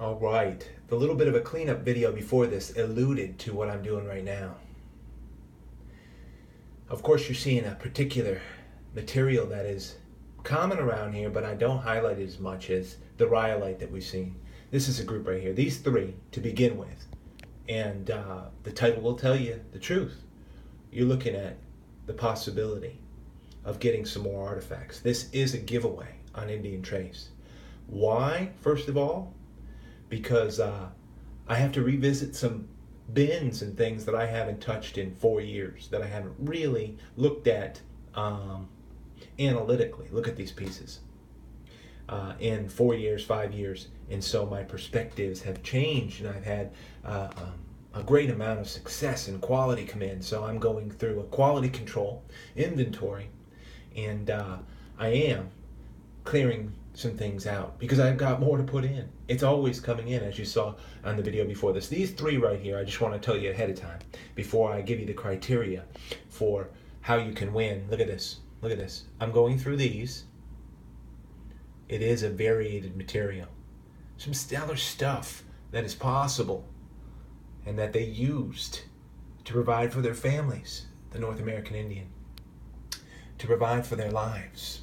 All right, the little bit of a cleanup video before this alluded to what I'm doing right now. Of course, you're seeing a particular material that is common around here, but I don't highlight it as much as the rhyolite that we've seen. This is a group right here, these three to begin with. And the title will tell you the truth. You're looking at the possibility of getting some more artifacts. This is a giveaway on Indian Trace. Why, first of all? Because I have to revisit some bins and things that I haven't touched in 4 years, that I haven't really looked at analytically. Look at these pieces. In 4 years, 5 years, and so my perspectives have changed, and I've had a great amount of success in quality command. So I'm going through a quality control inventory, and I am clearing some things out because I've got more to put in. It's always coming in, as you saw on the video before this. These three right here, I just want to tell you ahead of time before I give you the criteria for how you can win. Look at this. Look at this. I'm going through these. It is a variated material. Some stellar stuff that is possible and that they used to provide for their families, the North American Indian, to provide for their lives.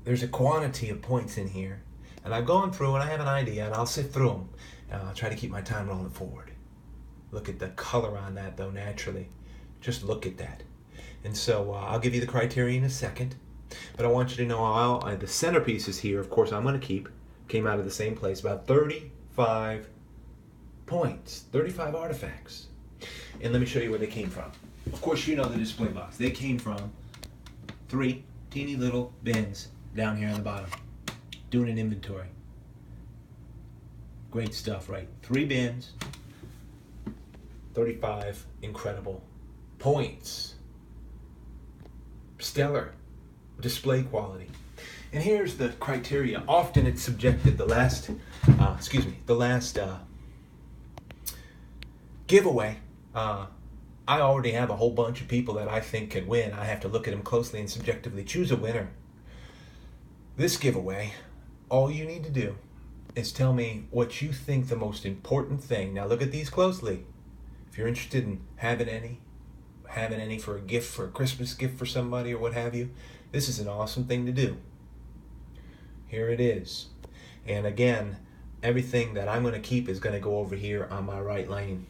There's a quantity of points in here, and I've gone through and I have an idea, and I'll sift through them, and I'll try to keep my time rolling forward. Look at the color on that, though, naturally. Just look at that. And so I'll give you the criteria in a second, but I want you to know the centerpieces here, of course, I'm going to keep, came out of the same place, about 35 points, 35 artifacts. And let me show you where they came from. Of course, you know the display box. They came from 3 teeny little bins down here on the bottom, doing an inventory. Great stuff, right? 3 bins, 35 incredible points. Stellar display quality. And here's the criteria. Often it's subjective. The last giveaway, I already have a whole bunch of people that I think can win. I have to look at them closely and subjectively choose a winner. This giveaway, all you need to do is tell me what you think the most important thing. Now look at these closely. If you're interested in having any for a gift, for a Christmas gift for somebody or what have you, this is an awesome thing to do. Here it is. And again, everything that I'm going to keep is going to go over here on my right lane.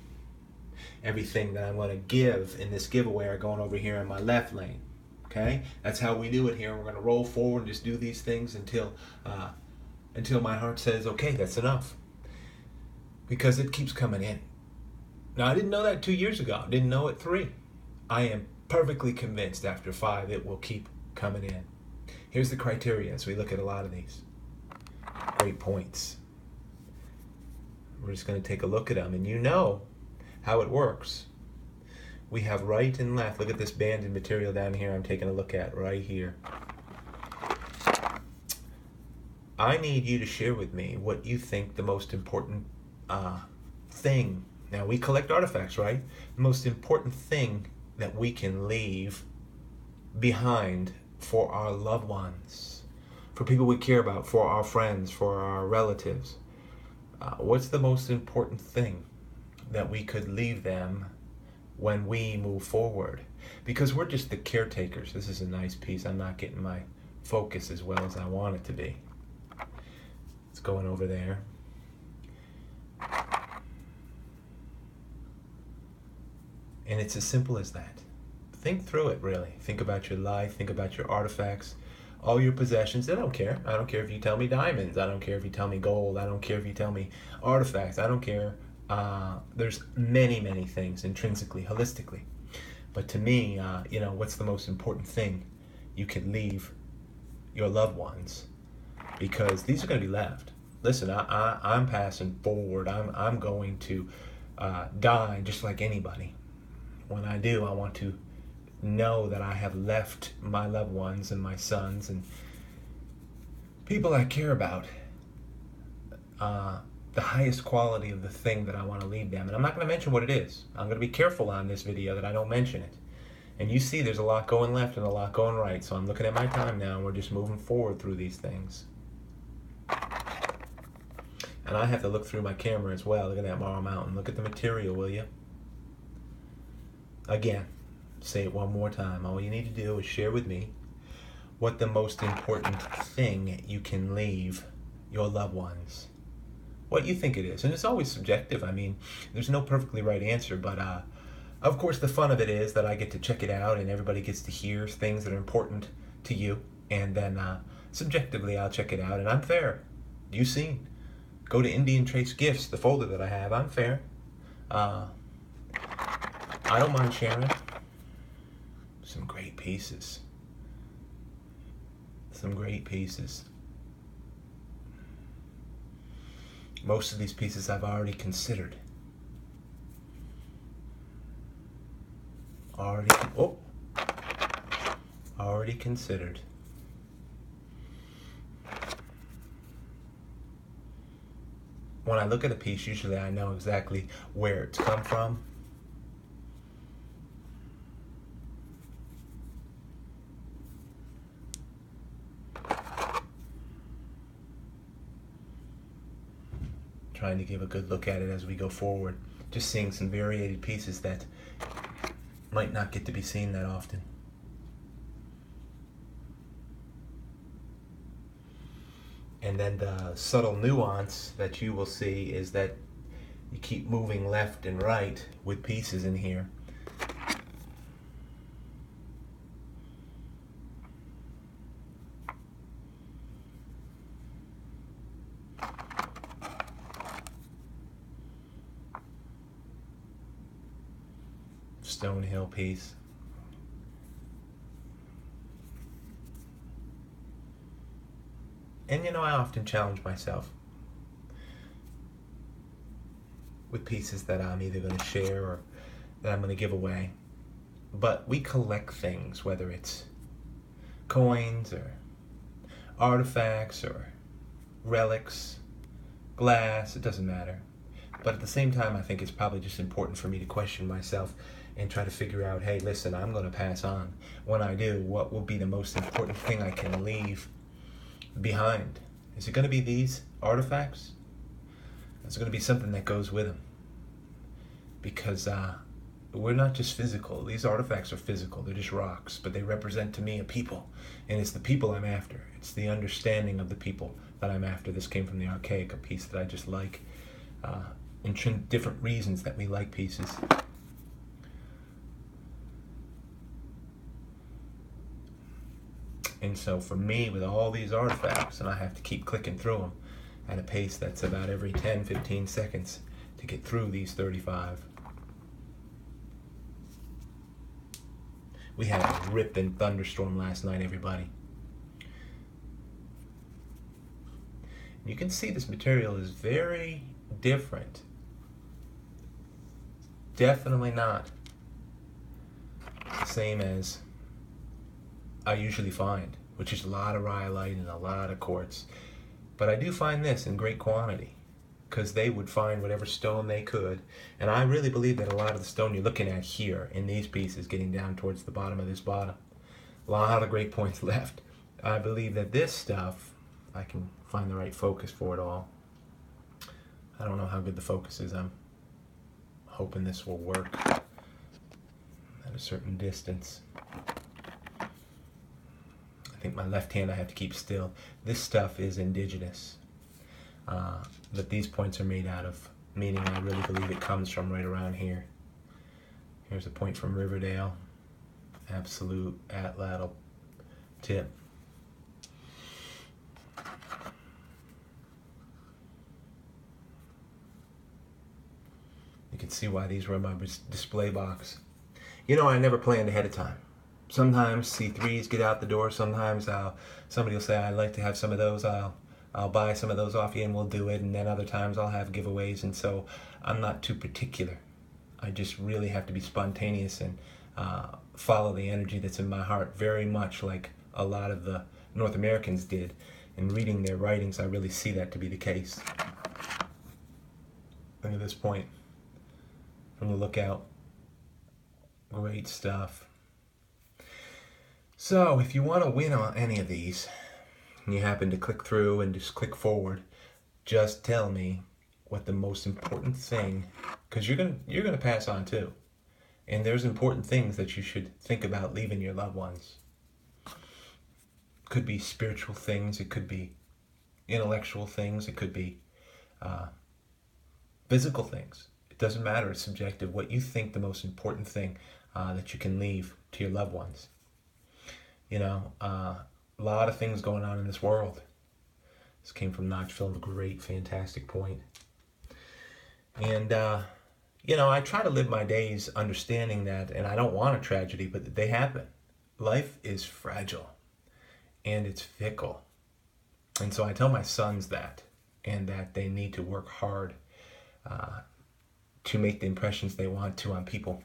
Everything that I'm going to give in this giveaway are going over here on my left lane. Okay? That's how we do it here. We're going to roll forward and just do these things until my heart says, okay, that's enough. Because it keeps coming in. Now, I didn't know that 2 years ago. I didn't know it 3. I am perfectly convinced after 5 it will keep coming in. Here's the criteria as we look at a lot of these. Great points. We're just going to take a look at them, and you know how it works. We have right and left. Look at this banded material down here I'm taking a look at right here. I need you to share with me what you think the most important thing. Now, we collect artifacts, right? The most important thing that we can leave behind for our loved ones, for people we care about, for our friends, for our relatives. What's the most important thing that we could leave them when we move forward? Because we're just the caretakers. This is a nice piece. I'm not getting my focus as well as I want it to be. It's going over there. And it's as simple as that. Think through it, really. Think about your life. Think about your artifacts. All your possessions. I don't care. I don't care if you tell me diamonds. I don't care if you tell me gold. I don't care if you tell me artifacts. I don't care. There's many, many things intrinsically, holistically. But to me, what's the most important thing you can leave your loved ones? Because these are going to be left. Listen, I'm passing forward. I'm going to die just like anybody. When I do, I want to know that I have left my loved ones and my sons and people I care about the highest quality of the thing that I want to leave them. And I'm not going to mention what it is. I'm going to be careful on this video that I don't mention it. And you see there's a lot going left and a lot going right. So I'm looking at my time now and we're just moving forward through these things. And I have to look through my camera as well. Look at that Marl Mountain. Look at the material, will you? Again, say it one more time. All you need to do is share with me what the most important thing you can leave your loved ones. What you think it is. And it's always subjective. I mean, there's no perfectly right answer, but of course the fun of it is that I get to check it out and everybody gets to hear things that are important to you. And then subjectively I'll check it out and I'm fair. You seen. Go to Indian Trace Gifts, the folder that I have. I'm fair. I don't mind sharing. Some great pieces. Some great pieces. Most of these pieces I've already considered. Already considered. When I look at a piece, usually I know exactly where it's come from. Trying to give a good look at it as we go forward. Just seeing some variated pieces that might not get to be seen that often. And then the subtle nuance that you will see is that you keep moving left and right with pieces in here. Stonehill piece. And you know, I often challenge myself with pieces that I'm either going to share or that I'm going to give away. But we collect things, whether it's coins or artifacts or relics, glass, it doesn't matter. But at the same time, I think it's probably just important for me to question myself and try to figure out, hey, listen, I'm going to pass on. When I do, what will be the most important thing I can leave behind? Is it going to be these artifacts? Is it going to be something that goes with them? Because we're not just physical. These artifacts are physical. They're just rocks, but they represent to me a people. And it's the people I'm after. It's the understanding of the people that I'm after. This came from the Archaic, a piece that I just like. And different reasons that we like pieces. And so for me, with all these artifacts, and I have to keep clicking through them at a pace that's about every 10, 15 seconds to get through these 35. We had a ripping thunderstorm last night, everybody. You can see this material is very different. Definitely not the same as I usually find, which is a lot of rhyolite and a lot of quartz. But I do find this in great quantity because they would find whatever stone they could. And I really believe that a lot of the stone you're looking at here in these pieces, getting down towards the bottom of this bottom, a lot of great points left. I believe that this stuff, I can find the right focus for it all. I don't know how good the focus is. I'm hoping this will work at a certain distance. I think my left hand I have to keep still. This stuff is indigenous that these points are made out of, meaning I really believe it comes from right around here. Here's a point from Riverdale, absolute Atlatl tip. You can see why these were in my display box. You know, I never planned ahead of time. Sometimes C3s get out the door. Sometimes somebody will say, I'd like to have some of those. I'll buy some of those off you and we'll do it. And then other times I'll have giveaways. And so I'm not too particular. I just really have to be spontaneous and follow the energy that's in my heart, very much like a lot of the North Americans did. In reading their writings, I really see that to be the case. Look at this point from the lookout. Great stuff. So if you want to win on any of these, and you happen to click through and just click forward, just tell me what the most important thing, because you're gonna pass on too, and there's important things that you should think about leaving your loved ones. Could be spiritual things, it could be intellectual things, it could be physical things. It doesn't matter, it's subjective. What you think the most important thing that you can leave to your loved ones. A lot of things going on in this world. This came from Notchville, a great, fantastic point. And, I try to live my days understanding that, and I don't want a tragedy, but they happen. Life is fragile, and it's fickle. And so I tell my sons that, and that they need to work hard to make the impressions they want to on people,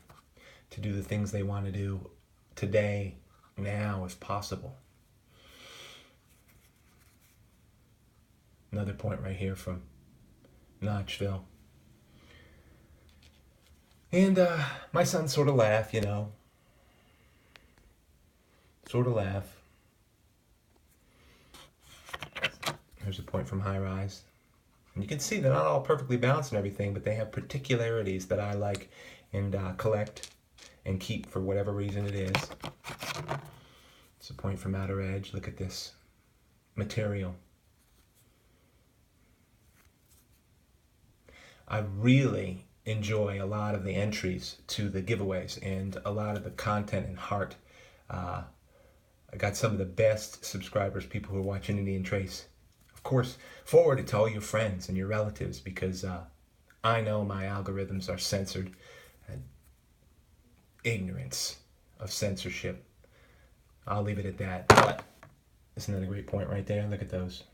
to do the things they want to do today, now, if possible. Another point right here from Notchville. And my sons sort of laugh, Sort of laugh. Here's a point from High Rise. And you can see they're not all perfectly balanced and everything, but they have particularities that I like and collect and keep for whatever reason it is. It's a point from Outer Edge. Look at this material. I really enjoy a lot of the entries to the giveaways and a lot of the content and heart. I got some of the best subscribers, people who are watching Indian Trace. Of course, forward it to all your friends and your relatives, because I know my algorithms are censored. Ignorance of censorship. I'll leave it at that. But isn't that a great point right there? Look at those.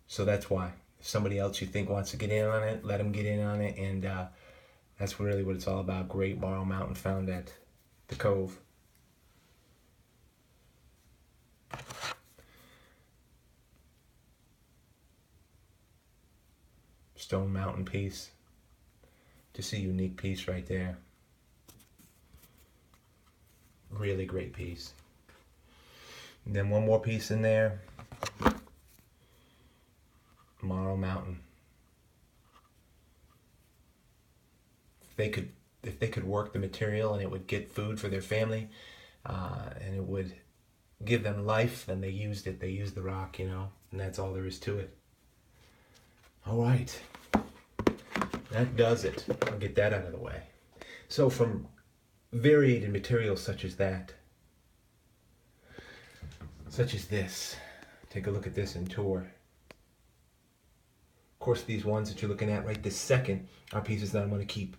So that's why. If somebody else you think wants to get in on it, let them get in on it. And that's really what it's all about. Great Morrow Mountain found at the Cove. Stone Mountain piece. Just a unique piece right there. Really great piece. And then one more piece in there. Morrow Mountain. If they could work the material and it would get food for their family, and it would give them life, then they used it. They used the rock, and that's all there is to it. All right. That does it. I'll get that out of the way. So from variated materials such as that, such as this, take a look at this and tour. Of course, these ones that you're looking at right this second are pieces that I'm going to keep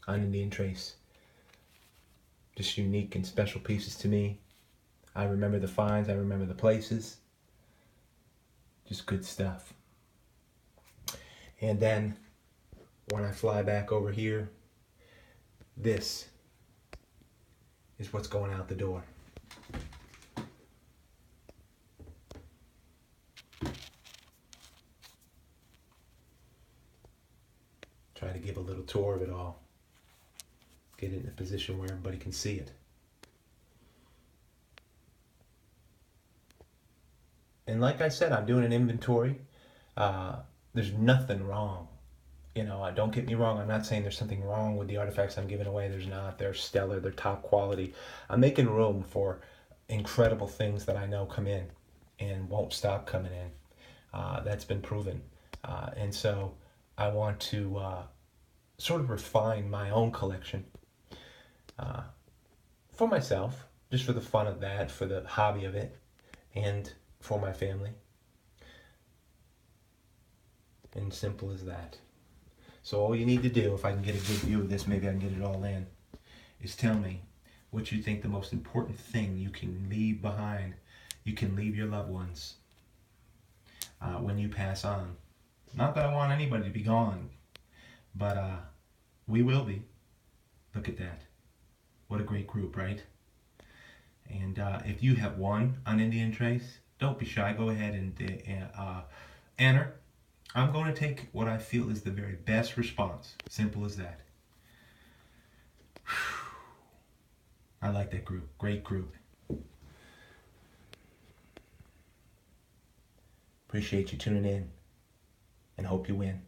on Indian Trace. Just unique and special pieces to me. I remember the finds, I remember the places. Just good stuff. And then when I fly back over here, this is what's going out the door. Try to give a little tour of it all. Get it in a position where everybody can see it. And like I said, I'm doing an inventory. There's nothing wrong. Don't get me wrong. I'm not saying there's something wrong with the artifacts I'm giving away. There's not. They're stellar. They're top quality. I'm making room for incredible things that I know come in and won't stop coming in. That's been proven. And so I want to sort of refine my own collection for myself, just for the fun of that, for the hobby of it, and for my family. And simple as that. So all you need to do, if I can get a good view of this, maybe I can get it all in, is tell me what you think the most important thing you can leave behind, you can leave your loved ones when you pass on. Not that I want anybody to be gone, but we will be. Look at that. What a great group, right? And if you have one on Indian Trace, don't be shy. Go ahead and enter. I'm going to take what I feel is the very best response. Simple as that. Whew. I like that group. Great group. Appreciate you tuning in and hope you win.